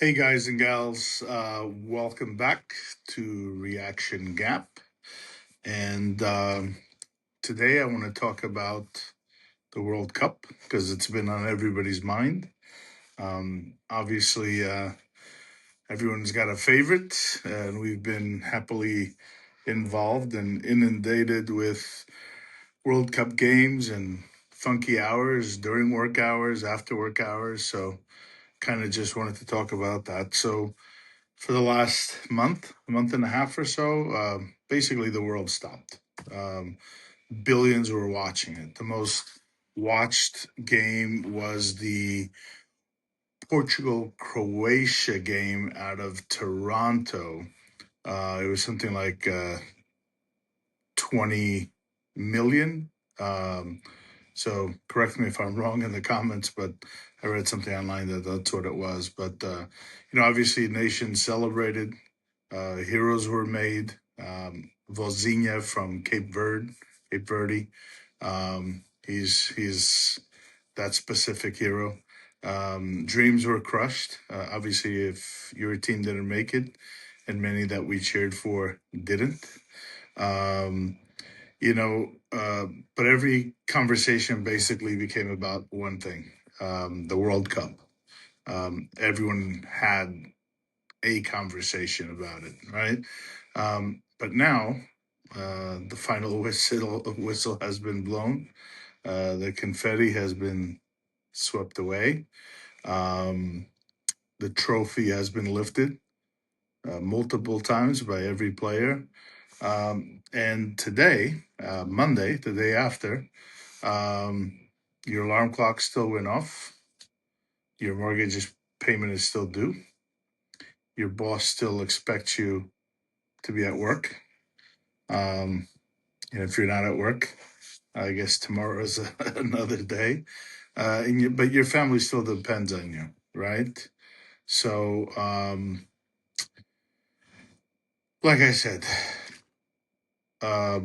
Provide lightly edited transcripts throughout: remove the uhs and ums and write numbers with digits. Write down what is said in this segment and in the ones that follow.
Hey guys and gals, welcome back to Reaction Gap. And today I want to talk about the World Cup because it's been on everybody's mind. Obviously, everyone's got a favorite, and we've been happily involved and inundated with World Cup games and funky hours during work hours, after work hours. So, kind of just wanted to talk about that. So, for the last month, a month and a half or so, basically the world stopped. Um, Billions were watching it. The most watched game was the Portugal Croatia game out of Toronto. It was something like 20 million. Um, so correct me if I'm wrong in the comments, but I read something online that that's what it was. But, obviously, nations celebrated. Heroes were made. Vozinha from Cape Verde. He's that specific hero. Dreams were crushed. Obviously, if your team didn't make it, and many that we cheered for didn't. Um, you know, uh, but every conversation basically became about one thing: the World Cup. Everyone had a conversation about it, right? But now the final whistle has been blown. The confetti has been swept away. Um, the trophy has been lifted multiple times by every player. And today, Monday, the day after, um, your alarm clock still went off. Your mortgage payment is still due. Your boss still expects you to be at work. Um, and if you're not at work, I guess tomorrow is another day. But your family still depends on you, right? So, like I said, uh,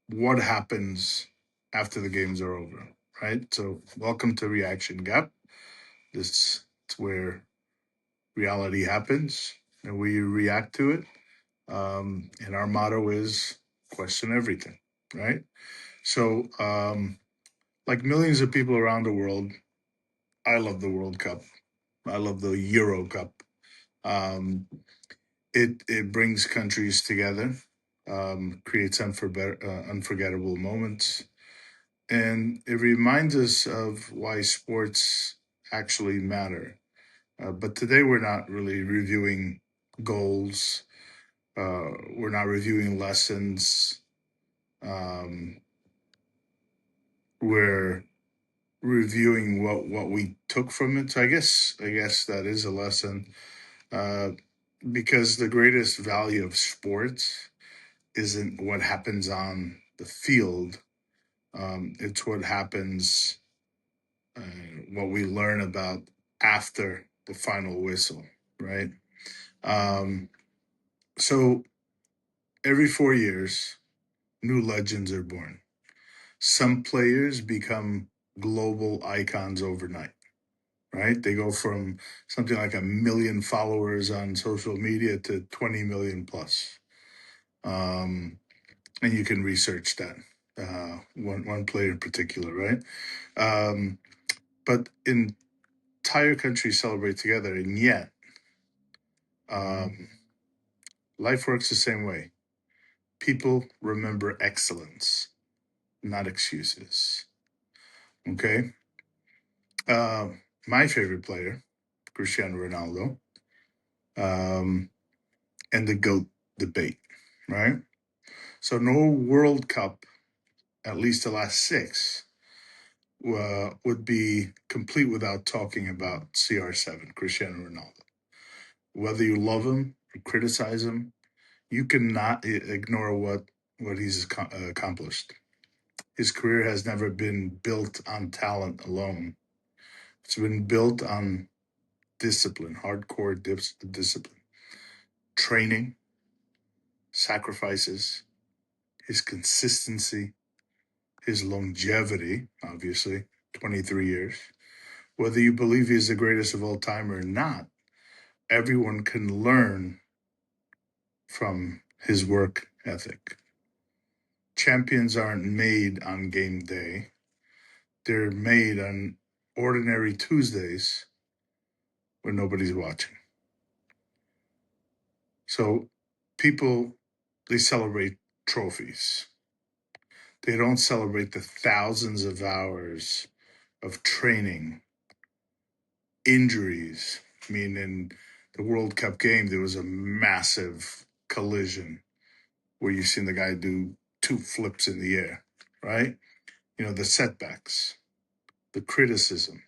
what happens after the games are over, right? So, welcome to Reaction Gap. This is where reality happens and we react to it. And our motto is question everything, right? So, like millions of people around the world, I love the World Cup. I love the Euro Cup. Um, it brings countries together, creates unforgettable moments, and it reminds us of why sports actually matter. But today we're not really reviewing goals. We're not reviewing lessons. Um, we're reviewing what we took from it. So I guess that is a lesson. Uh, because the greatest value of sports isn't what happens on the field. It's what happens, what we learn about after the final whistle, right? Um, so every 4 years, new legends are born. Some players become global icons overnight, right? They go from something like a million followers on social media to 20 million plus. And you can research that. One player in particular, right? Um, but entire countries celebrate together, and yet um, life works the same way. People remember excellence, not excuses. Okay. Uh, my favorite player, Cristiano Ronaldo, um, and the GOAT debate, right? So, no World Cup, at least the last six, would be complete without talking about CR7, Cristiano Ronaldo. Whether you love him or criticize him, you cannot ignore what he's accomplished. His career has never been built on talent alone. It's been built on discipline, hardcore discipline, training, sacrifices, his consistency, his longevity, obviously, 23 years. Whether you believe he's the greatest of all time or not, everyone can learn from his work ethic. Champions aren't made on game day. They're made on ordinary Tuesdays when nobody's watching. So people, they celebrate trophies. They don't celebrate the thousands of hours of training, injuries. I mean, in the World Cup game, there was a massive collision where you've seen the guy do 2 flips in the air, right? You know, the setbacks, the criticism,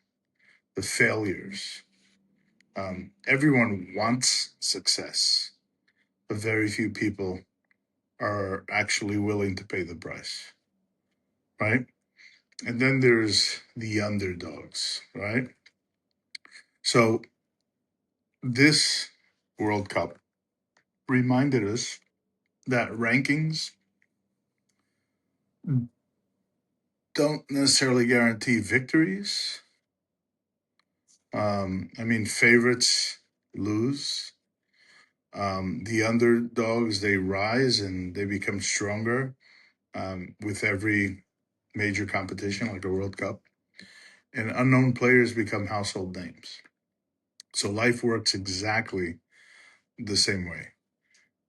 the failures. Everyone wants success, but very few people are actually willing to pay the price, right? And then there's the underdogs, right? So this World Cup reminded us that rankings don't necessarily guarantee victories. I mean, favorites lose. The underdogs, they rise and they become stronger with every major competition like a World Cup. And unknown players become household names. So life works exactly the same way.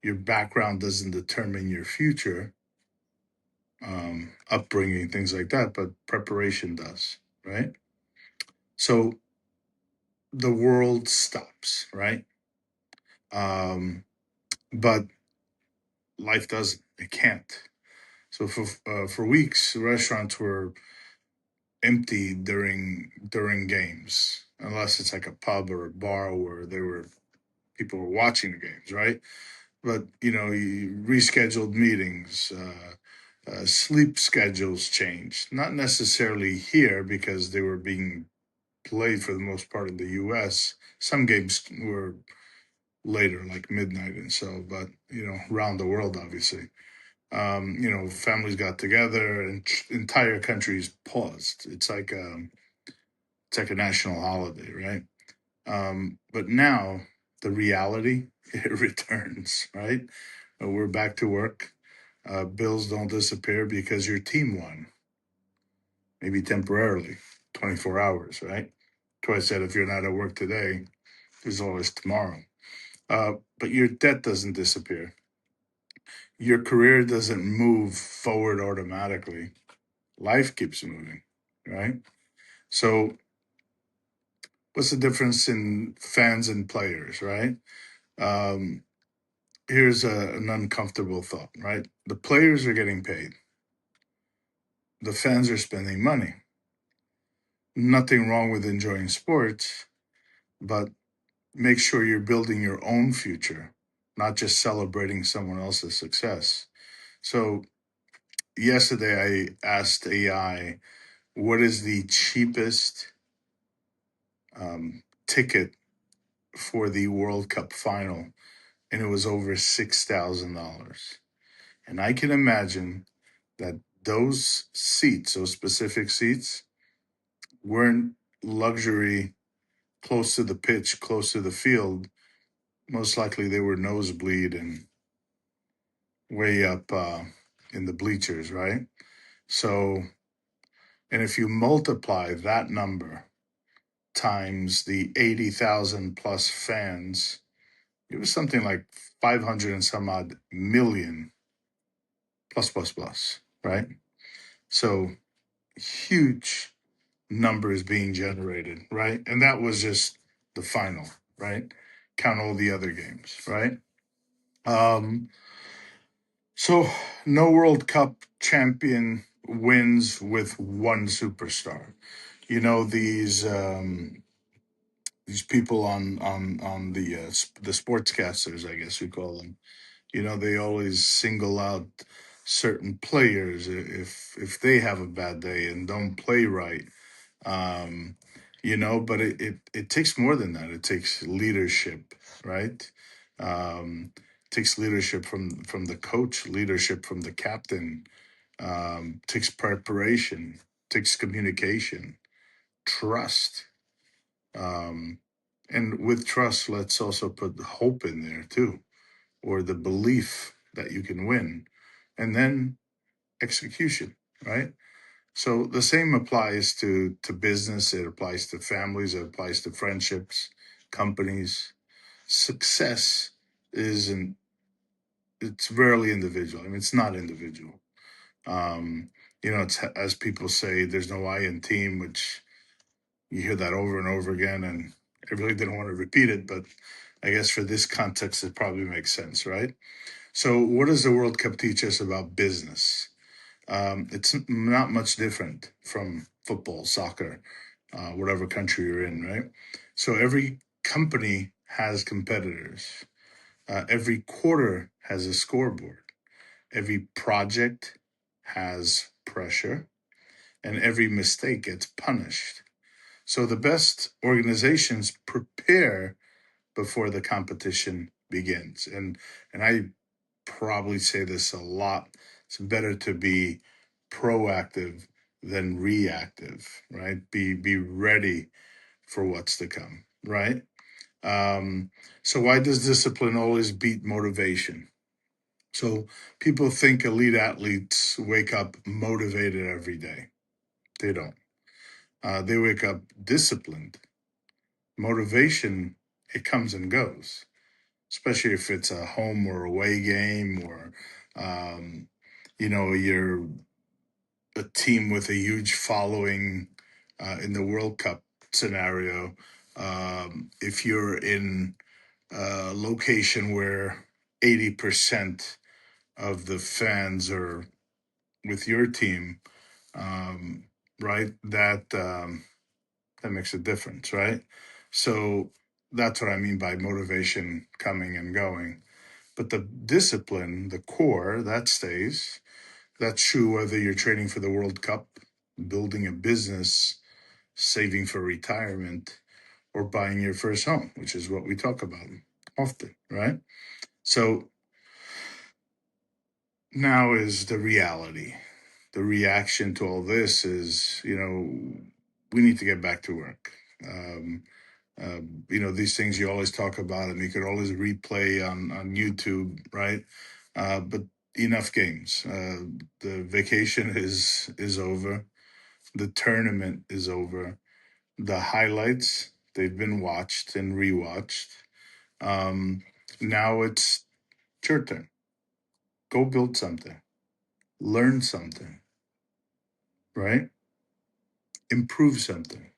Your background doesn't determine your future, upbringing, things like that, but preparation does, right? So the world stops, right? But life doesn't. It can't. So for weeks, restaurants were empty during games, unless it's like a pub or a bar where there were people were watching the games, right? But you rescheduled meetings, sleep schedules changed. Not necessarily here because they were being played for the most part in the U.S. Some games were later, like midnight and so, but around the world, obviously. Families got together and entire countries paused. It's like a national holiday, right? But now the reality it returns, right? We're back to work. Bills don't disappear because your team won, maybe temporarily, 24 hours, right? So I said, if you're not at work today, there's always tomorrow. But your debt doesn't disappear. Your career doesn't move forward automatically. Life keeps moving, right? So, what's the difference in fans and players, right? Um, Here's an uncomfortable thought, right? The players are getting paid, the fans are spending money. Nothing wrong with enjoying sports, but make sure you're building your own future, not just celebrating someone else's success. So, yesterday I asked AI, what is the cheapest ticket for the World Cup final? And it was over $6,000. And I can imagine that those seats, those specific seats, weren't luxury close to the pitch, close to the field. Most likely they were nosebleed and way up in the bleachers, right? So, and if you multiply that number times the 80,000 plus fans, it was something like 500 and some odd million plus, plus, plus, right? So, huge numbers being generated, right? And that was just the final, right? Count all the other games, right? Um, so no World Cup champion wins with one superstar. These people on the sportscasters, I guess you call them. They always single out certain players if they have a bad day and don't play right. um, but it takes more than that. It takes leadership, right? It takes leadership from the coach, leadership from the captain, takes preparation, takes communication, trust, um, And with trust, let's also put hope in there too, or the belief that you can win, and then execution, right? So the same applies to business, it applies to families, it applies to friendships, companies. Success isn't it's rarely individual. I mean, it's not individual. Um, it's as people say, there's no I in team, which you hear that over and over again, and I really didn't want to repeat it, but I guess for this context, it probably makes sense, right? So, what does the World Cup teach us about business? It's not much different from football, soccer, whatever country you're in, right? So, every company has competitors. Every quarter has a scoreboard. Every project has pressure, and every mistake gets punished. So the best organizations prepare before the competition begins. And I probably say this a lot. It's better to be proactive than reactive, right? Be ready for what's to come, right? Um, so why does discipline always beat motivation? So people think elite athletes wake up motivated every day. They don't. They wake up disciplined. Motivation, it comes and goes, especially if it's a home or away game, or um, you're a team with a huge following in the World Cup scenario. If you're in a location where 80% of the fans are with your team, um, right? That makes a difference, right? So that's what I mean by motivation coming and going. But the discipline, the core, that stays. That's true whether you're training for the World Cup, building a business, saving for retirement, or buying your first home, which is what we talk about often, right? So now is the reality. The reaction to all this is, we need to get back to work. Um, these things you always talk about and you could always replay on YouTube, right? But enough games. The vacation is over. The tournament is over. The highlights, they've been watched and rewatched. Um, Now it's your turn. Go build something. Learn something, right? Improve something.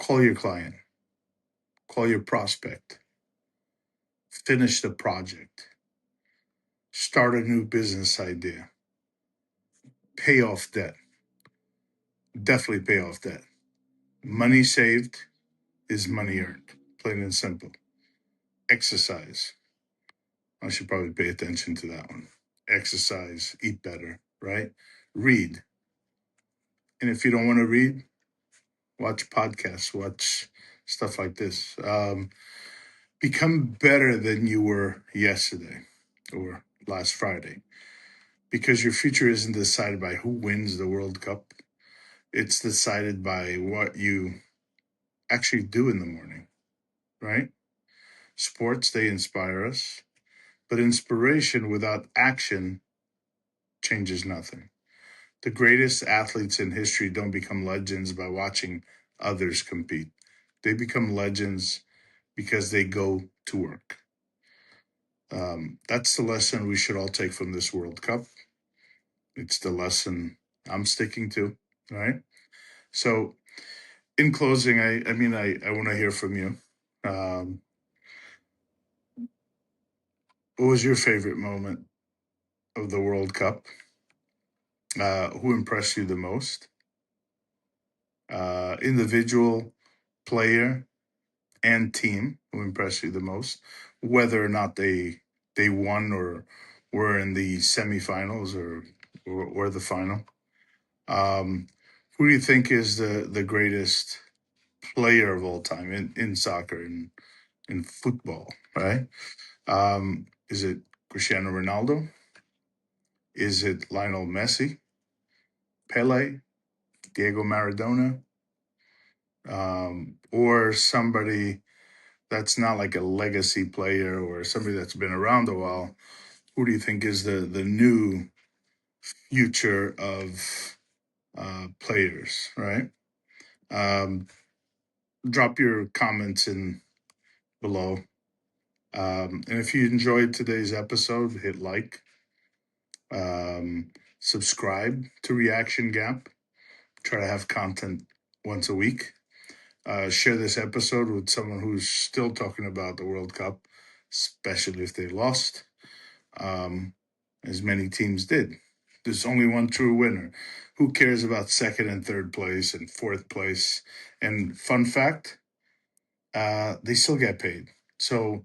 Call your client. Call your prospect. Finish the project. Start a new business idea. Pay off debt. Definitely pay off debt. Money saved is money earned, plain and simple. Exercise. I should probably pay attention to that one. Exercise, eat better, right? Read. And if you don't want to read, watch podcasts, watch stuff like this. Become better than you were yesterday or last Friday, because your future isn't decided by who wins the World Cup. It's decided by what you actually do in the morning, right? Sports, they inspire us, but inspiration without action changes nothing. The greatest athletes in history don't become legends by watching others compete. They become legends because they go to work. That's the lesson we should all take from this World Cup. It's the lesson I'm sticking to, right? So, in closing, I want to hear from you. Um, what was your favorite moment of the World Cup? Who impressed you the most? Individual, player, and team who impressed you the most? Whether or not they won or were in the semifinals or the final. Um, who do you think is the greatest player of all time in soccer and in football? Right? Is it Cristiano Ronaldo? Is it Lionel Messi? Pele? Diego Maradona? or somebody that's not like a legacy player or somebody that's been around a while, who do you think is the new future of players, right? Um, Drop your comments in below. And if you enjoyed today's episode, hit like, subscribe to Reaction Gap. Try to have content once a week. Share this episode with someone who's still talking about the World Cup, especially if they lost, um, as many teams did. There's only one true winner. Who cares about second and third place and fourth place? And fun fact, they still get paid. So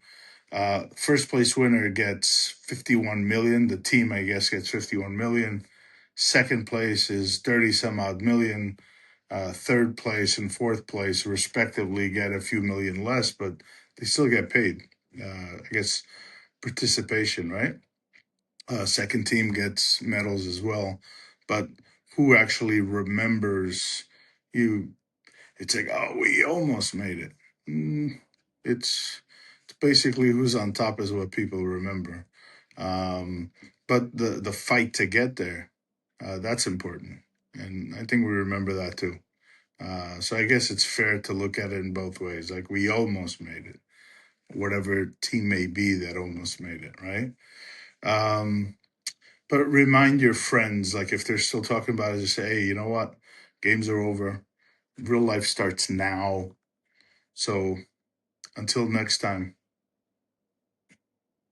first place winner gets 51 million. The team, I guess, gets 51 million. Second place is 30 some odd million. Third place and fourth place, respectively, get a few million less, but they still get paid. I guess participation, right? Second team gets medals as well, but who actually remembers you? It's like, oh, we almost made it. Mm, it's basically who's on top is what people remember. Um, but the fight to get there, that's important, and I think we remember that too. So I guess it's fair to look at it in both ways. Like we almost made it, whatever team may be that almost made it, right? Um, but remind your friends, like if they're still talking about it, just say, hey, you know what? Games are over. Real life starts now. So until next time,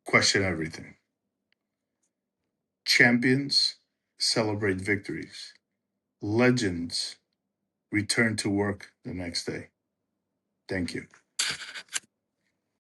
question everything. Champions celebrate victories. Legends return to work the next day. Thank you.